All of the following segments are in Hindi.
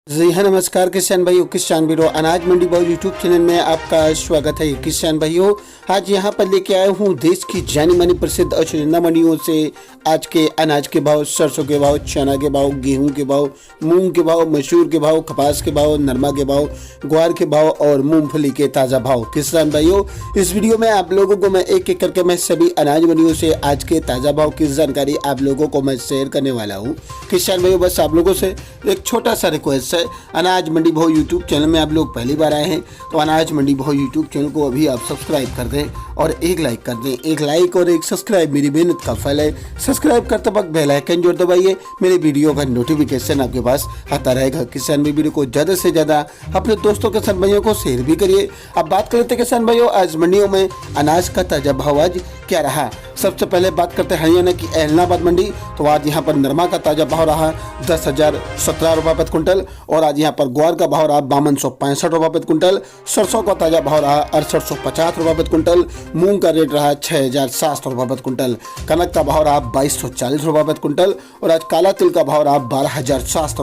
जी हाँ, नमस्कार किसान भाइयों, किसान वीरो अनाज मंडी भाव यूट्यूब चैनल में आपका स्वागत है। किसान भाइयों, आज यहाँ पर लेके आया हूँ देश की जानी मानी प्रसिद्ध और चुनिंदा मंडियों से आज के अनाज के भाव, सरसों के भाव, चना के भाव, गेहूं के भाव, मूंग के भाव, मसूर के भाव, कपास के भाव, नरमा के भाव, ग्वार के भाव और मूंगफली के ताज़ा भाव। किसान भाइयों, इस वीडियो में आप लोगों को मैं एक एक करके मैं सभी अनाज मंडियों से आज के ताज़ा भाव की जानकारी आप लोगों को मैं शेयर करने वाला हूँ। किसान भाइयों, बस आप लोगों से एक छोटा सा रिक्वेस्ट, अनाज मंडी भाव यूट्यूब चैनल में आप लोग पहली बार आए हैं तो अनाज मंडी भाव यूट्यूब चैनल को अभी आप सब्सक्राइब कर दें और एक लाइक कर दें। एक लाइक और एक सब्सक्राइब मेरी मेहनत का फल है। सब्सक्राइब करते वक्त बेल आइकन जोड़ दबाइए, मेरे वीडियो का नोटिफिकेशन आपके पास आता रहेगा। किसान भाई, वीडियो को ज़्यादा से ज़्यादा अपने दोस्तों किसान भाइयों को शेयर भी करिए। अब बात कर लेते हैं किसान भाइयों, आज मंडियों में अनाज का ताज़ा भाव आज क्या रहा। सबसे पहले बात करते हैं हरियाणा की एलनाबाद मंडी। तो आज यहाँ पर नरमा का ताज़ा भाव रहा 10,017 रुपये प्रति क्विंटल और आज यहाँ पर ग्वार का भाव रहा 5265 रुपये प्रति क्विंटल। सरसों का ताज़ा भाव रहा 6850 रुपये प्रति क्विंटल। मूंग का रेट रहा 6700 रुपये प्रति क्विंटल। कनक का भाव रहा 2240 रुपये प्रति क्विंटल और आज काला तिल का भाव रहा 12,700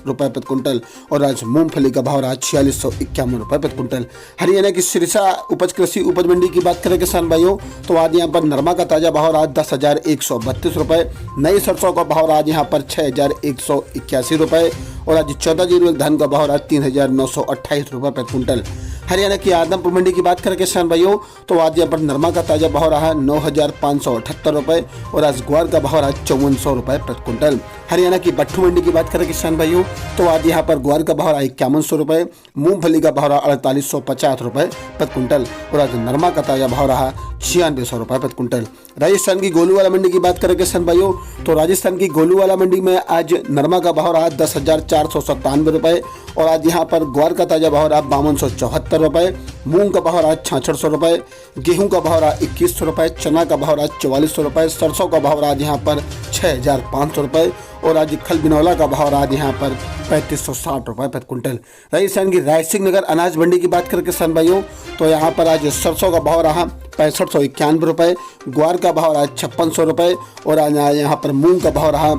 रुपये प्रति क्विंटल और आज मूंगफली का भाव रहा 4651 रुपये प्रति क्विंटल। हरियाणा की सिरसा उपज कृषि उपज मंडी की बात करें किसान भाइयों, तो आज यहाँ पर नरमा का ताज़ा भाव रहा 10,132 रुपये। नई सरसों का भाव रहा यहाँ पर 6,181 रुपये और आज 14 धान का भाव रहा 3,928 रुपये प्रति क्विंटल। हरियाणा की आदमपुर मंडी की बात करें किसान भाइयों, तो आज यहाँ पर नरमा का ताज़ा भाव रहा 9,578 रुपये और आज ग्वार का भाव रहा 5400 रुपये प्रति क्विंटल। हरियाणा की बट्ठू मंडी की बात करें किसान भाइयों, तो आज यहाँ पर ग्वार का भाव रहा 5100 रुपये, मूंगफली का भाव रहा 4850 रुपये प्रति क्विंटल और आज नरमा का ताज़ा भाव रहा 9600 रुपये प्रति क्विंटल। राजस्थान की गोलूवाला मंडी की बात करें किसान भाइयों, तो राजस्थान की गोलूवाला मंडी में आज नरमा का भाव रहा 10,497 रुपये और आज यहाँ पर ग्वार का ताज़ा भाव रहा 5274 रुपये, मूंग का भाव रहा 6600 रुपये, गेहूं का भाव रहा 2100 रुपये, चना का भाव रहा 4400 रुपये, सरसों का भाव रहा आज यहाँ पर 6500 रुपये और आज खल बिनौला का भाव रहा यहाँ पर 3560 रुपये प्रति क्विंटल। राजस्थान की रायसिंह नगर अनाज मंडी की बात करें किसान भाइयों, तो यहाँ पर आज सरसों का भाव रहा 6591 रुपये, ग्वार का भाव रहा 5600 रुपये और आज यहाँ पर मूंग का भाव रहा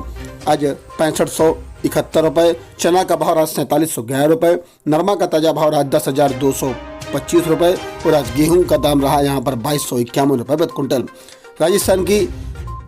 आज 6571 रुपये, चना का भाव रहा 4711 रुपये, नरमा का ताज़ा भाव रहा 10,225 रुपये और आज गेहूं का दाम रहा यहाँ पर 2251 रुपये प्रति क्विंटल। राजस्थान की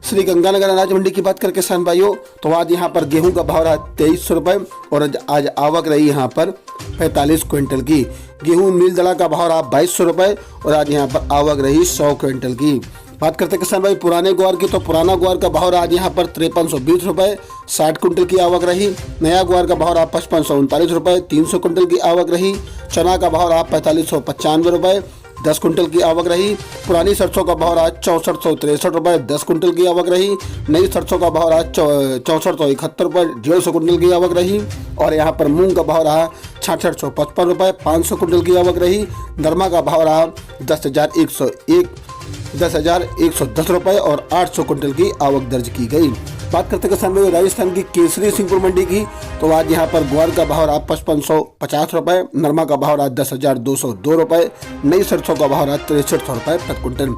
श्री गंगानगर अनाज मंडी की बात करें किसान भाइयों, तो आज यहाँ पर गेहूं का भाव रहा 2300 रुपये और आज आवक रही यहाँ पर 45 क्विंटल की। गेहूं नील दड़ा का भाव रहा 2200 रुपये और आज यहाँ पर आवक रही 100 क्विंटल की। बात करते हैं किसान भाई पुराने ग्वार की, तो पुराना ग्वार का भाव रहा आज यहाँ पर 5320 रुपये, 60 कुंटल की आवक रही। नया ग्वार का भाव रहा 5539 रुपये, 300 कुंटल की आवक रही। चना का भाव रहा 4595 रुपये, 10 कुंटल की आवक रही। पुरानी सरसों का भाव रहा 6463 रुपये, 10 कुंटल की आवक रही। नई सरसों का भाव रहा 6471 रुपये, 150 कुंटल की आवक रही और यहाँ पर मूंग का भाव रहा 6655 रुपये, 500 कुंटल की आवक रही। नरमा का भाव रहा 10,110 रुपये और 800 कुंटल की आवक दर्ज की गई। बात करते किसान भाई राजस्थान की केसरी सिंहपुर मंडी की, तो आज यहाँ पर ग्वार का भाव रहा 5550 रुपये, नरमा का भाव रहा 10,202 रुपये, नई सरसों का भाव रहा 6300 रुपये प्रति क्विंटल।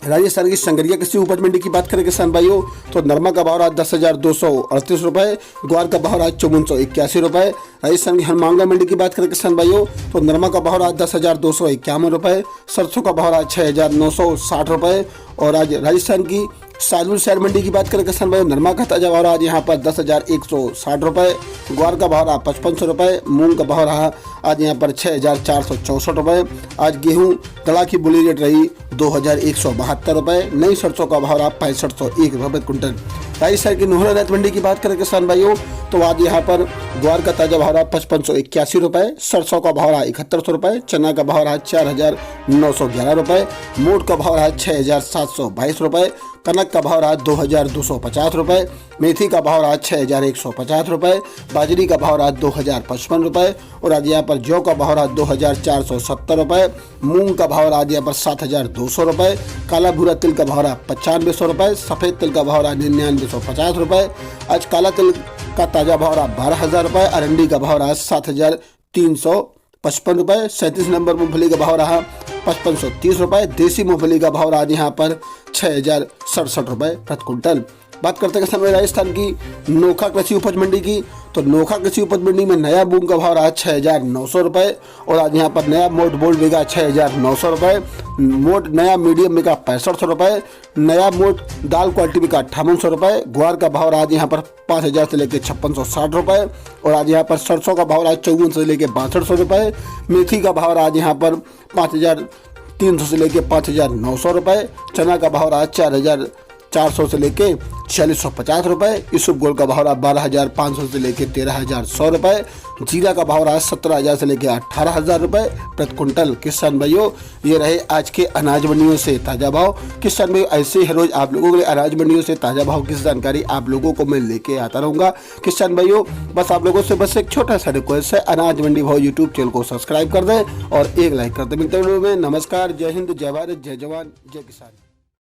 राजस्थान की संगरिया कृषि उपज मंडी की बात करें किसान भाइयों, तो नरमा का भाव रहा 10,238 रुपये, ग्वार का भाव रहा 5481 रुपये। राजस्थान की हनुमानगढ़ मंडी की बात करें किसान भाइयों, तो नरमा का भाव रहा 10,251 रुपये, सरसों का भाव रहा 6,960 रुपये और आज राजस्थान की सालुर शहर मंडी की बात करें किसान भाइयों, नरमा का ताज़ा भाव रहा आज यहाँ पर 10,160 रुपये, ग्वार का भाव रहा 5500 रुपये, मूंग का भाव रहा आज यहाँ पर 6,464 रुपये। आज गेहूं दड़ा की बोली रेट रही 2,172 रुपये, नई सरसों का भाव रहा 6501 रुपये प्रति क्विंटल। राजस्थान की नोहरा रैत मंडी की बात करें किसान भाइयों, तो आज यहाँ पर ग्वार का ताज़ा भाव रहा 5581 रुपये, सरसों का भाव रहा 7100 रुपये, चना का भाव रहा 4,911 रुपये, मोट का भाव रहा 6,722 रुपये, कनक का भाव रहा 2,250 रुपये, मेथी का भाव रहा 6,150 रुपये, बाजरी का भाव रहा 2,055 रुपये और आज यहाँ पर जौ का भाव रहा 2,470 रुपये, मूंग का भाव रहा आज यहाँ पर 7,200 रुपये, काला भूरा तिल का भाव रहा 9500 रुपये, सफ़ेद तिल का भाव रहा 9950 रुपये। आज काला तिल का ताज़ा भाव रहा 12,000 रुपये, अरंडी का भाव रहा 7,355 रुपये, 37 नंबर मूंगफली का भाव रहा 5,530 रुपये, देसी मूंगफली का भाव रहा यहाँ पर 6,067 रुपये प्रति क्विंटल। बात करते हैं किसान भाई राजस्थान की नोखा कृषि उपज मंडी की। तो नोखा कृषि उपज मंडी में नया मूंग का भाव रहा 6,900 रुपये और आज यहाँ पर नया मोट बोल्ड बिका 6,900 रुपये, मोट नया मीडियम बिका 6500 रुपये, नया मोट दाल क्वालिटी बिका 5800 रुपये। ग्वार का भाव रहा आज यहाँ पर 5,000 से लेकर 5660 रुपये और आज यहाँ पर सरसों का भाव रहा 54 से लेकर 6200 रुपये। मेथी का भाव रहा आज यहाँ पर 5,300 से लेकर 5,900 रुपये। चना का भाव रहा 4,400 से लेके 4,650 रुपये। इसबगोल का भाव रहा 12,500 से लेके 13,100 रुपये। जीरा का भाव रहा 17,000 से लेके 18,000 रुपये प्रति कुंटल। किसान भाइयों, ये रहे आज के अनाज मंडियों से ताज़ा भाव। किसान भाइयों, ऐसे हर रोज आप लोगों के लिए अनाज मंडियों से ताज़ा भाव की जानकारी आप लोगों को मैं लेके आता रहूँगा। किसान भाइयों, बस आप लोगों से बस एक छोटा सा रिक्वेस्ट है, अनाज मंडी भाव यूट्यूब चैनल को सब्सक्राइब कर दें और एक लाइक कर दें। मिलते हैं वीडियो में। नमस्कार, जय हिंद, जय भारत, जय जवान, जय किसान।